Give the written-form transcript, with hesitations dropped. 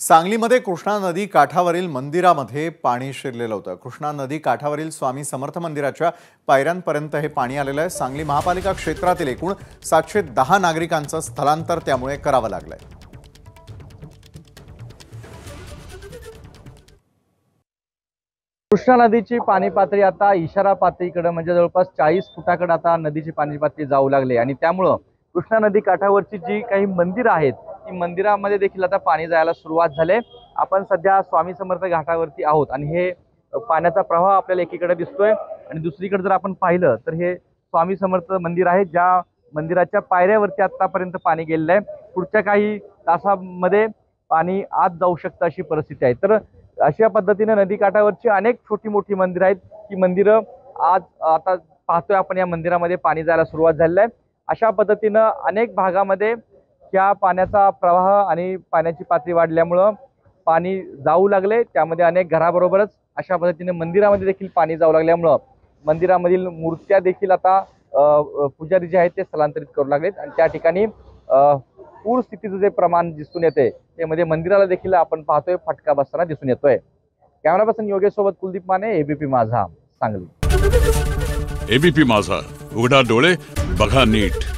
सांगलीमध्ये कृष्णा नदी काठावरील मंदिरामध्ये पाणी शिरलेलं होतं। कृष्णा नदी काठावरील स्वामी समर्थ मंदिराच्या पायऱ्यांपर्यंत हे पाणी आलेलं आहे। सांगली महापालिका क्षेत्रातील एकूण 710 नागरिकांचं स्थलांतर त्यामुळे करावं लागलंय। कृष्णा नदीची पाणी पातळी आता इशारा पातळीकडे म्हणजे जवळपास 40 फुटाकडे आता नदीची पाणी पातळी जाऊ लागली आणि त्यामुळे कृष्णा नदी काठावरची जी काही मंदिरं आहेत ती मंदिरामध्ये देखील आता पाणी जायला सुरुवात झाले। आपण सध्या स्वामी समर्थ घाटावरती आहोत आणि हे पाण्याचा प्रवाह आपल्याला एकीकडे दिसतोय आणि दुसरीकडे जर आपण पाहिलं तर हे स्वामी समर्थ मंदिर आहे, ज्या मंदिराच्या पायऱ्यावरती आतापर्यंत पाणी गेलेलं आहे। पुढच्या काही तासांमध्ये पाणी आत जाऊ शकतं अशी परिस्थिती आहे। तर अशा पद्धतीने नदी काठावरची अनेक छोटी मोठी मंदिरं आहेत, की मंदिरं आज आता पाहतोय आपण या मंदिरामध्ये पाणी जायला सुरुवात झालेली आहे। अशा पद्धतीनं अनेक भागामध्ये या पाण्याचा प्रवाह आणि पाण्याची पातळी वाढल्यामुळं पाणी जाऊ लागले। त्यामध्ये अनेक घराबरोबरच अशा पद्धतीने मंदिरामध्ये देखील पाणी जाऊ लागल्यामुळं मंदिरामधील मूर्त्या देखील आता पुजारी जे आहेत ते स्थलांतरित करू लागलेत आणि त्या ठिकाणी पूर स्थितीचं जे प्रमाण दिसून येते त्यामध्ये मंदिराला देखील आपण पाहतोय फटका बसताना दिसून येतोय। कॅमेरा पर्सन योगेश सोबत कुलदीप माने, एबीपी माझा, सांगली। एबीपी माझा, उघडा डोळे बघा नीट।